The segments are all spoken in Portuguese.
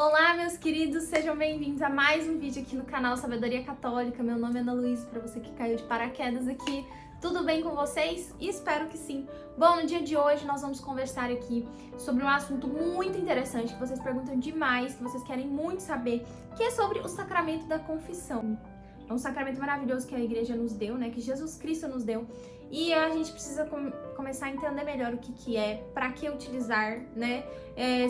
Olá, meus queridos, sejam bem-vindos a mais um vídeo aqui no canal Sabedoria Católica. Meu nome é Ana Luísa, para você que caiu de paraquedas aqui. Tudo bem com vocês? Espero que sim. Bom, no dia de hoje nós vamos conversar aqui sobre um assunto muito interessante que vocês perguntam demais, que vocês querem muito saber, que é sobre o sacramento da confissão. É um sacramento maravilhoso que a igreja nos deu, né? Que Jesus Cristo nos deu. E a gente precisa começar a entender melhor o que é, para que utilizar, né?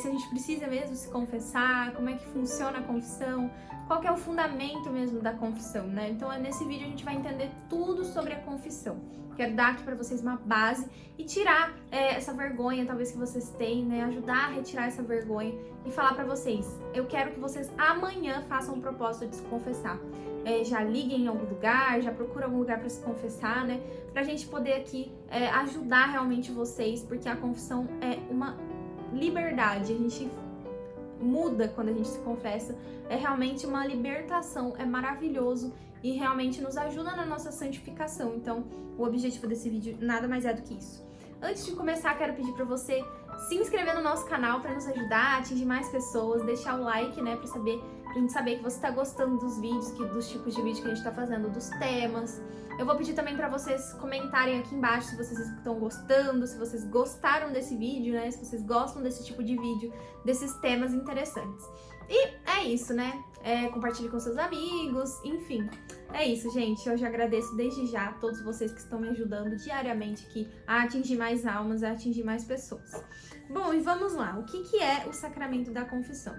Se a gente precisa mesmo se confessar, como é que funciona a confissão, qual que é o fundamento mesmo da confissão, né? Então nesse vídeo a gente vai entender tudo sobre a confissão. Quero dar aqui para vocês uma base e tirar essa vergonha, talvez, que vocês têm, né? Ajudar a retirar essa vergonha e falar para vocês. Eu quero que vocês amanhã façam um propósito de se confessar. Já liguem em algum lugar, já procurem algum lugar para se confessar, né? Pra gente poder aqui ajudar realmente vocês, porque a confissão é uma liberdade. A gente muda quando a gente se confessa. É realmente uma libertação, é maravilhoso e realmente nos ajuda na nossa santificação. Então, o objetivo desse vídeo nada mais é do que isso. Antes de começar, quero pedir para você se inscrever no nosso canal para nos ajudar a atingir mais pessoas, deixar o like, né, pra gente saber que você tá gostando dos vídeos, dos tipos de vídeo que a gente tá fazendo, dos temas. Eu vou pedir também para vocês comentarem aqui embaixo se vocês estão gostando, se vocês gostaram desse vídeo, né, se vocês gostam desse tipo de vídeo, desses temas interessantes. E é isso, né? Compartilhe com seus amigos, enfim. É isso, gente. Eu já agradeço desde já a todos vocês que estão me ajudando diariamente aqui a atingir mais almas, a atingir mais pessoas. Bom, e vamos lá. O que é o sacramento da confissão?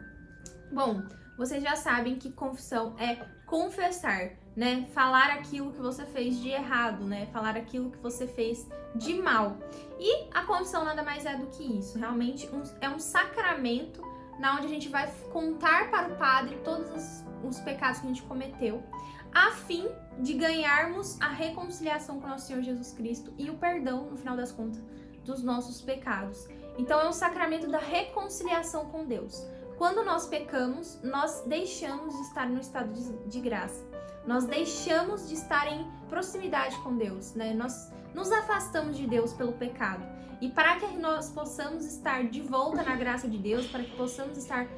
Bom, vocês já sabem que confissão é confessar, né? Falar aquilo que você fez de errado, né? Falar aquilo que você fez de mal. E a confissão nada mais é do que isso. Realmente é um sacramento na onde a gente vai contar para o padre todos os pecados que a gente cometeu, a fim de ganharmos a reconciliação com nosso Senhor Jesus Cristo e o perdão, no final das contas, dos nossos pecados. Então é um sacramento da reconciliação com Deus. Quando nós pecamos, nós deixamos de estar no estado de graça. Nós deixamos de estar em proximidade com Deus, né? Nós nos afastamos de Deus pelo pecado. E para que nós possamos estar de volta na graça de Deus, para que possamos estar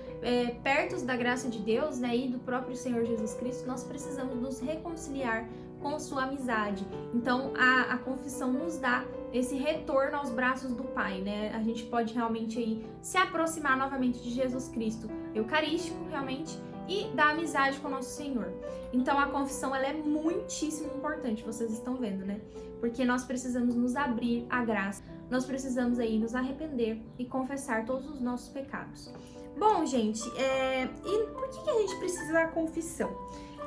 perto da graça de Deus, né, e do próprio Senhor Jesus Cristo, nós precisamos nos reconciliar com sua amizade. Então, a confissão nos dá esse retorno aos braços do Pai, né? A gente pode realmente aí se aproximar novamente de Jesus Cristo, eucarístico, realmente, e da amizade com o nosso Senhor. Então, a confissão, ela é muitíssimo importante, vocês estão vendo, né? Porque nós precisamos nos abrir à graça, nós precisamos aí nos arrepender e confessar todos os nossos pecados. Bom, gente, e por que a gente precisa da confissão?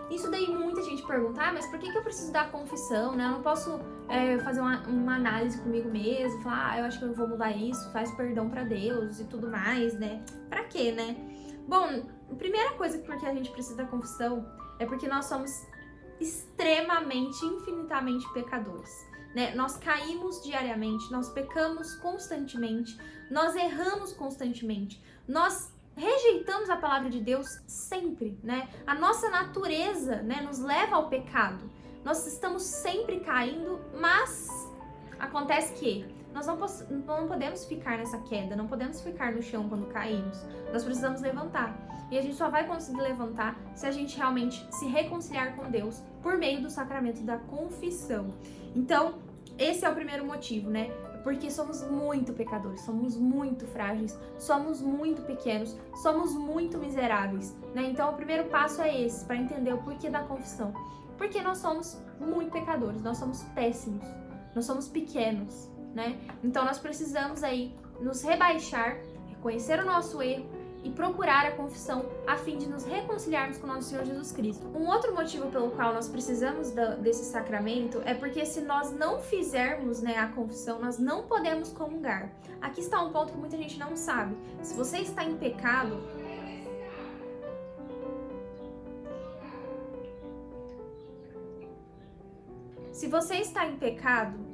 Isso daí muita gente pergunta, mas por que eu preciso da confissão, né? Eu não posso fazer uma análise comigo mesmo, falar, eu acho que eu vou mudar isso, faz perdão pra Deus e tudo mais, né? Pra quê, né? Bom, a primeira coisa porque a gente precisa da confissão é porque nós somos extremamente, infinitamente pecadores, né? Nós caímos diariamente, nós pecamos constantemente, nós erramos constantemente, nós rejeitamos a palavra de Deus sempre, né? A nossa natureza, né, nos leva ao pecado. Nós estamos sempre caindo, mas acontece que nós não podemos ficar nessa queda, não podemos ficar no chão quando caímos. Nós precisamos levantar. E a gente só vai conseguir levantar se a gente realmente se reconciliar com Deus por meio do sacramento da confissão. Então, esse é o primeiro motivo, né? Porque somos muito pecadores, somos muito frágeis, somos muito pequenos, somos muito miseráveis, né? Então, o primeiro passo é esse, para entender o porquê da confissão. Porque nós somos muito pecadores, nós somos péssimos, nós somos pequenos, né? Então, nós precisamos aí nos rebaixar, reconhecer o nosso erro e procurar a confissão a fim de nos reconciliarmos com o nosso Senhor Jesus Cristo. Um outro motivo pelo qual nós precisamos desse sacramento é porque se nós não fizermos, né, a confissão, nós não podemos comungar. Aqui está um ponto que muita gente não sabe. Se você está em pecado,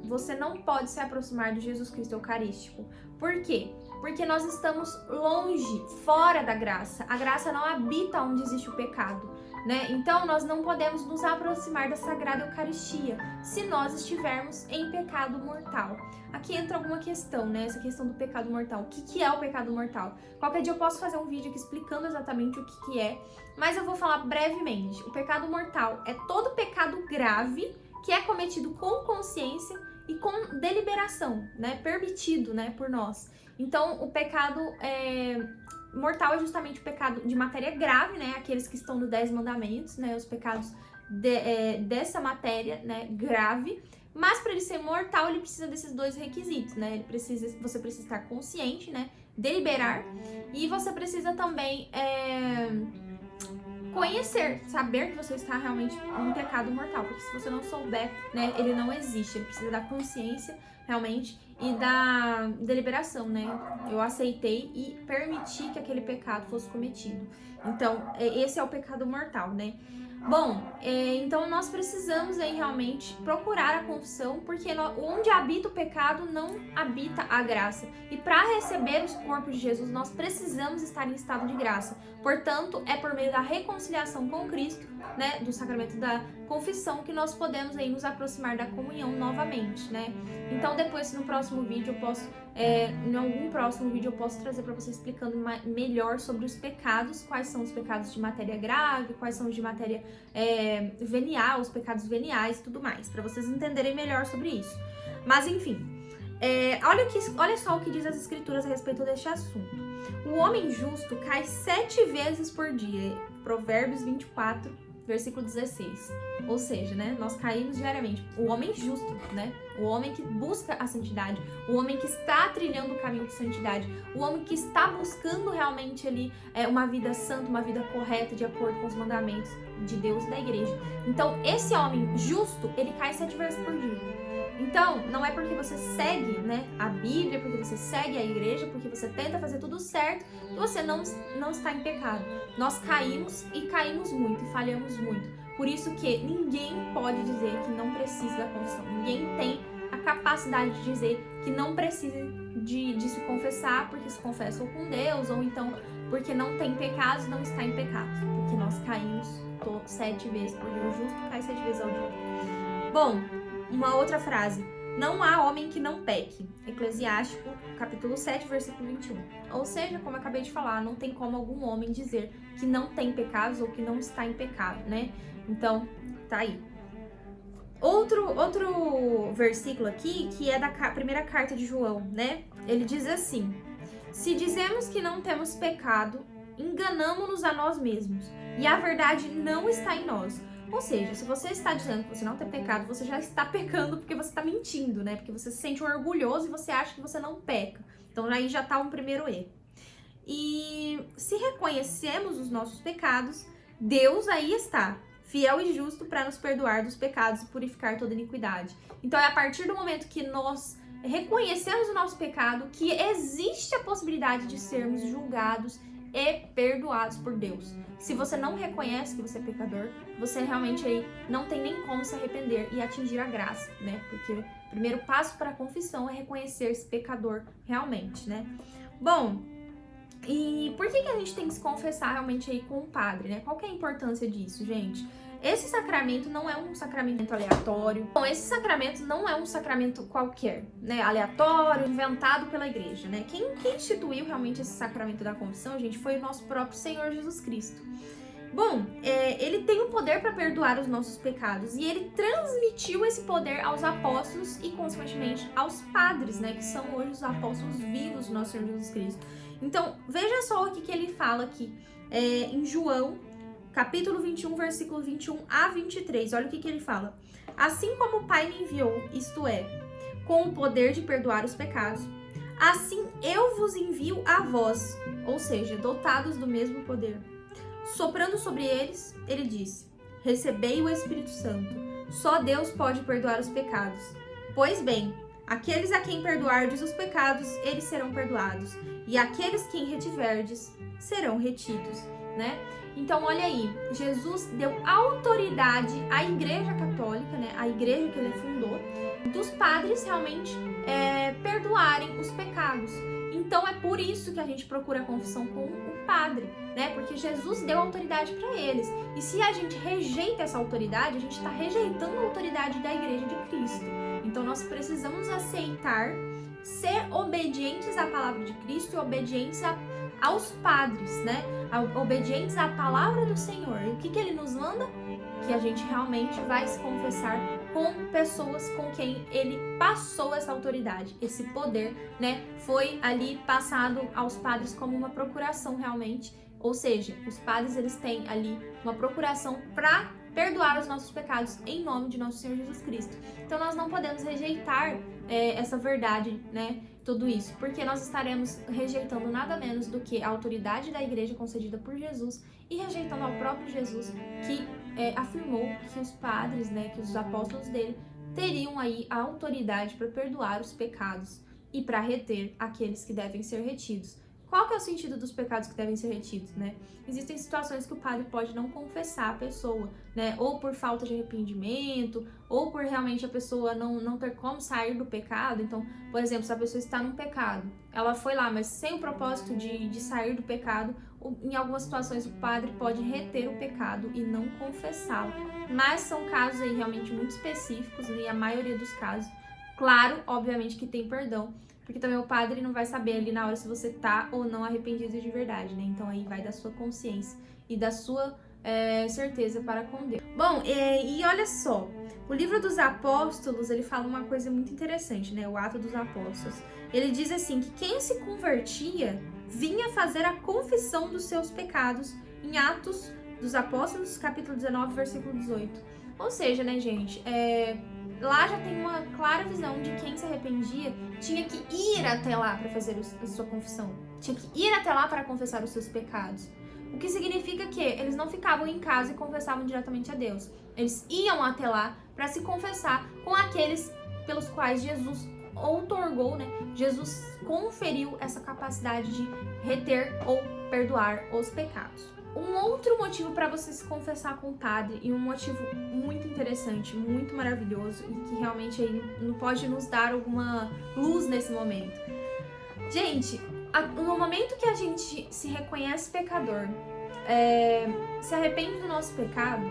você não pode se aproximar de Jesus Cristo Eucarístico. Por quê? Porque nós estamos longe, fora da graça. A graça não habita onde existe o pecado, né? Então nós não podemos nos aproximar da Sagrada Eucaristia se nós estivermos em pecado mortal. Aqui entra alguma questão, né? Essa questão do pecado mortal. O que é o pecado mortal? Qualquer dia eu posso fazer um vídeo aqui explicando exatamente o que é, mas eu vou falar brevemente. O pecado mortal é todo pecado grave que é cometido com consciência e com deliberação, né? Permitido, né? Por nós. Então, o pecado mortal é justamente o pecado de matéria grave, né? Aqueles que estão nos 10 mandamentos, né? Os pecados dessa matéria, né? Grave. Mas para ele ser mortal, ele precisa desses dois requisitos, né? Você precisa estar consciente, né? Deliberar. E você precisa também conhecer, saber que você está realmente em pecado mortal. Porque se você não souber, né? Ele não existe. Ele precisa da consciência, realmente, e da deliberação, né? Eu aceitei e permiti que aquele pecado fosse cometido. Então, esse é o pecado mortal, né? Bom, então nós precisamos aí realmente procurar a confissão, porque onde habita o pecado não habita a graça. E para receber os corpos de Jesus, nós precisamos estar em estado de graça. Portanto, é por meio da reconciliação com Cristo, né, do sacramento da confissão, que nós podemos aí nos aproximar da comunhão novamente, né? Então depois, no próximo vídeo, eu posso, em algum próximo vídeo, eu posso trazer para você explicando melhor sobre os pecados, quais são os pecados de matéria grave, quais são os de matéria venial, os pecados veniais e tudo mais, para vocês entenderem melhor sobre isso. Mas enfim, olha só o que diz as Escrituras a respeito deste assunto. O homem justo cai 7 vezes por dia, Provérbios 24, versículo 16. Ou seja, né, nós caímos diariamente. O homem justo, né, o homem que busca a santidade, o homem que está trilhando o caminho de santidade, o homem que está buscando realmente ali uma vida santa, uma vida correta, de acordo com os mandamentos de Deus e da igreja. Então, esse homem justo, ele cai 7 vezes por dia. Então, não é porque você segue, né, a Bíblia, porque você segue a igreja, porque você tenta fazer tudo certo, que você não está em pecado. Nós caímos e caímos muito e falhamos muito. Por isso que ninguém pode dizer que não precisa da confissão. Ninguém tem a capacidade de dizer que não precisa de se confessar porque se confessa com Deus, ou então porque não tem pecados, não está em pecados. Porque nós caímos 7 vezes por dia. O justo cai 7 vezes ao dia. Bom, uma outra frase. Não há homem que não peque. Eclesiástico, capítulo 7, versículo 21. Ou seja, como eu acabei de falar, não tem como algum homem dizer que não tem pecados ou que não está em pecado, né? Então, tá aí. Outro versículo aqui, que é da primeira carta de João, né? Ele diz assim: se dizemos que não temos pecado, enganamo-nos a nós mesmos, e a verdade não está em nós. Ou seja, se você está dizendo que você não tem pecado, você já está pecando porque você está mentindo, né? Porque você se sente orgulhoso e você acha que você não peca. Então aí já está um primeiro erro. E se reconhecemos os nossos pecados, Deus aí está, fiel e justo para nos perdoar dos pecados e purificar toda iniquidade. Então é a partir do momento que nós reconhecemos o nosso pecado que existe a possibilidade de sermos julgados e perdoados por Deus. Se você não reconhece que você é pecador, você realmente aí não tem nem como se arrepender e atingir a graça, né? Porque o primeiro passo para a confissão é reconhecer-se pecador realmente, né? Bom, e por que a gente tem que se confessar realmente aí com o padre, né? Qual que é a importância disso, gente? Esse sacramento não é um sacramento aleatório. Bom, esse sacramento não é um sacramento qualquer, né? Aleatório, inventado pela igreja, né? Quem instituiu realmente esse sacramento da confissão, gente, foi o nosso próprio Senhor Jesus Cristo. Bom, ele tem o poder para perdoar os nossos pecados e ele transmitiu esse poder aos apóstolos e, consequentemente, aos padres, né? Que são hoje os apóstolos vivos do nosso Senhor Jesus Cristo. Então, veja só o que ele fala aqui em João, capítulo 21, versículo 21 a 23. Olha o que ele fala. Assim como o Pai me enviou, isto é, com o poder de perdoar os pecados, assim eu vos envio a vós, ou seja, dotados do mesmo poder. Soprando sobre eles, ele disse: recebei o Espírito Santo. Só Deus pode perdoar os pecados. Pois bem, aqueles a quem perdoardes os pecados, eles serão perdoados. E aqueles quem retiverdes, serão retidos, né? Então, olha aí, Jesus deu autoridade à Igreja Católica, né? A igreja que ele fundou, dos padres realmente perdoarem os pecados. Então é por isso que a gente procura a confissão com o padre, né? Porque Jesus deu autoridade para eles. E se a gente rejeita essa autoridade, a gente está rejeitando a autoridade da Igreja de Cristo. Então nós precisamos aceitar ser obedientes à palavra de Cristo e obedientes aos padres, né? Obedientes à palavra do Senhor. E o que ele nos manda? Que a gente realmente vai se confessar com pessoas com quem ele passou essa autoridade, esse poder, né? Foi ali passado aos padres como uma procuração realmente. Ou seja, os padres, eles têm ali uma procuração para perdoar os nossos pecados em nome de nosso Senhor Jesus Cristo. Então nós não podemos rejeitar essa verdade, né? Tudo isso, porque nós estaremos rejeitando nada menos do que a autoridade da igreja concedida por Jesus e rejeitando ao próprio Jesus, que afirmou que os padres, né, que os apóstolos dele teriam aí a autoridade para perdoar os pecados e para reter aqueles que devem ser retidos. Qual que é o sentido dos pecados que devem ser retidos, né? Existem situações que o padre pode não confessar a pessoa, né? Ou por falta de arrependimento, ou por realmente a pessoa não ter como sair do pecado. Então, por exemplo, se a pessoa está num pecado, ela foi lá, mas sem o propósito de sair do pecado, em algumas situações o padre pode reter o pecado e não confessá-lo. Mas são casos aí realmente muito específicos, e a maioria dos casos, claro, obviamente que tem perdão, porque também o padre não vai saber ali na hora se você tá ou não arrependido de verdade, né? Então aí vai da sua consciência e da sua certeza para com Deus. Bom, e olha só, o livro dos apóstolos, ele fala uma coisa muito interessante, né? O Ato dos Apóstolos. Ele diz assim, que quem se convertia vinha fazer a confissão dos seus pecados em Atos dos Apóstolos, capítulo 19, versículo 18. Ou seja, né, gente, lá já tem uma clara visão de quem se arrependia tinha que ir até lá para fazer a sua confissão. Tinha que ir até lá para confessar os seus pecados. O que significa que eles não ficavam em casa e confessavam diretamente a Deus. Eles iam até lá para se confessar com aqueles pelos quais Jesus outorgou, né? Jesus conferiu essa capacidade de reter ou perdoar os pecados. Um outro motivo para você se confessar com o padre, e um motivo muito interessante, muito maravilhoso, e que realmente aí não pode nos dar alguma luz nesse momento. Gente, no momento que a gente se reconhece pecador, se arrepende do nosso pecado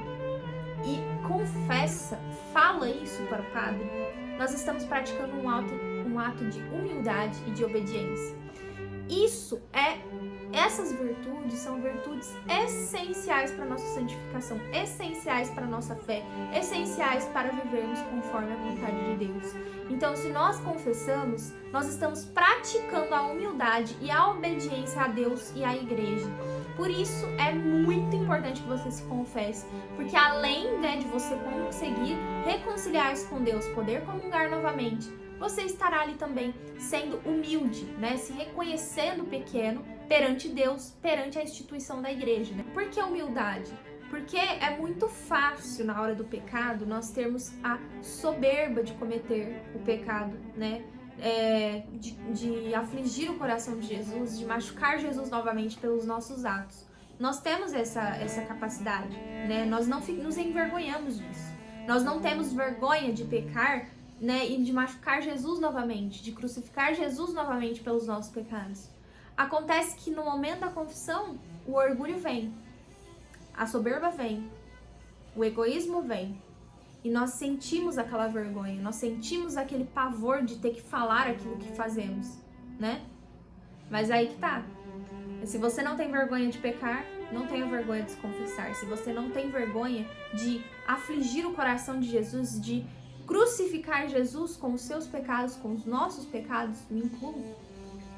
e confessa, fala isso para o padre, nós estamos praticando um ato de humildade e de obediência. Essas virtudes são virtudes essenciais para a nossa santificação, essenciais para a nossa fé, essenciais para vivermos conforme a vontade de Deus. Então, se nós confessamos, nós estamos praticando a humildade e a obediência a Deus e à igreja. Por isso, é muito importante que você se confesse, porque além, né, de você conseguir reconciliar-se com Deus, poder comungar novamente, você estará ali também sendo humilde, né? Se reconhecendo pequeno perante Deus, perante a instituição da igreja, né? Por que humildade? Porque é muito fácil na hora do pecado nós termos a soberba de cometer o pecado, né? De afligir o coração de Jesus, de machucar Jesus novamente pelos nossos atos. Nós temos essa capacidade, né? Nós não nos envergonhamos disso. Nós não temos vergonha de pecar, né, e de machucar Jesus novamente, de crucificar Jesus novamente pelos nossos pecados. Acontece que no momento da confissão, o orgulho vem, a soberba vem, o egoísmo vem, e nós sentimos aquela vergonha, nós sentimos aquele pavor de ter que falar aquilo que fazemos, né? Mas aí que tá. Se você não tem vergonha de pecar, não tenha vergonha de se confessar. Se você não tem vergonha de afligir o coração de Jesus, de crucificar Jesus com os seus pecados, com os nossos pecados, me incluo,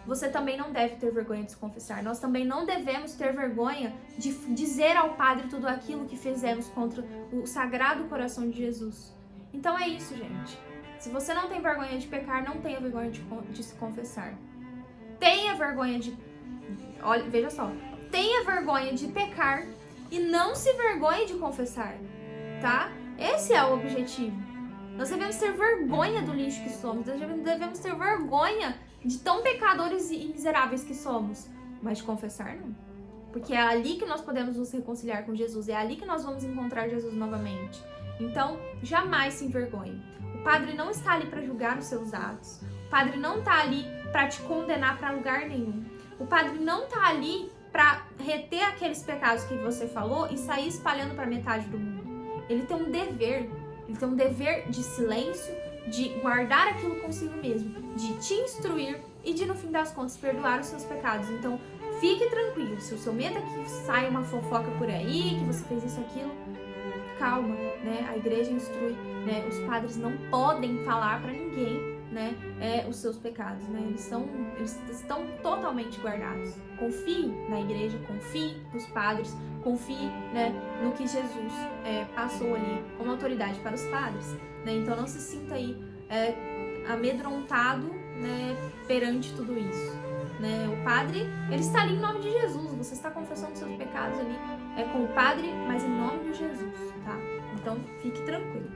você também não deve ter vergonha de se confessar. Nós também não devemos ter vergonha de dizer ao Padre tudo aquilo que fizemos contra o Sagrado Coração de Jesus. Então é isso, gente. Se você não tem vergonha de pecar, não tenha vergonha de se confessar. Tenha vergonha de... Olha, veja só. Tenha vergonha de pecar e não se vergonhe de confessar, tá? Esse é o objetivo. Nós devemos ter vergonha do lixo que somos, nós devemos ter vergonha de tão pecadores e miseráveis que somos, mas de confessar não. Porque é ali que nós podemos nos reconciliar com Jesus, é ali que nós vamos encontrar Jesus novamente. Então, jamais se envergonhe. O padre não está ali para julgar os seus atos, o padre não está ali para te condenar para lugar nenhum. O padre não tá ali para reter aqueles pecados que você falou e sair espalhando para metade do mundo. Ele tem um dever de silêncio, de guardar aquilo consigo mesmo, de te instruir e de, no fim das contas, perdoar os seus pecados. Então, fique tranquilo. Se o seu medo é que saia uma fofoca por aí, que você fez isso, aquilo, calma, né? A igreja instrui, né? Os padres não podem falar para ninguém, né? Os seus pecados, né? Eles estão totalmente guardados. Confie na igreja, confie nos padres, confie, né, no que Jesus passou ali como autoridade para os padres, né? Então não se sinta aí amedrontado, né, perante tudo isso, né? O padre, ele está ali em nome de Jesus. Você está confessando seus pecados ali com o padre, mas em nome de Jesus, tá? Então fique tranquilo.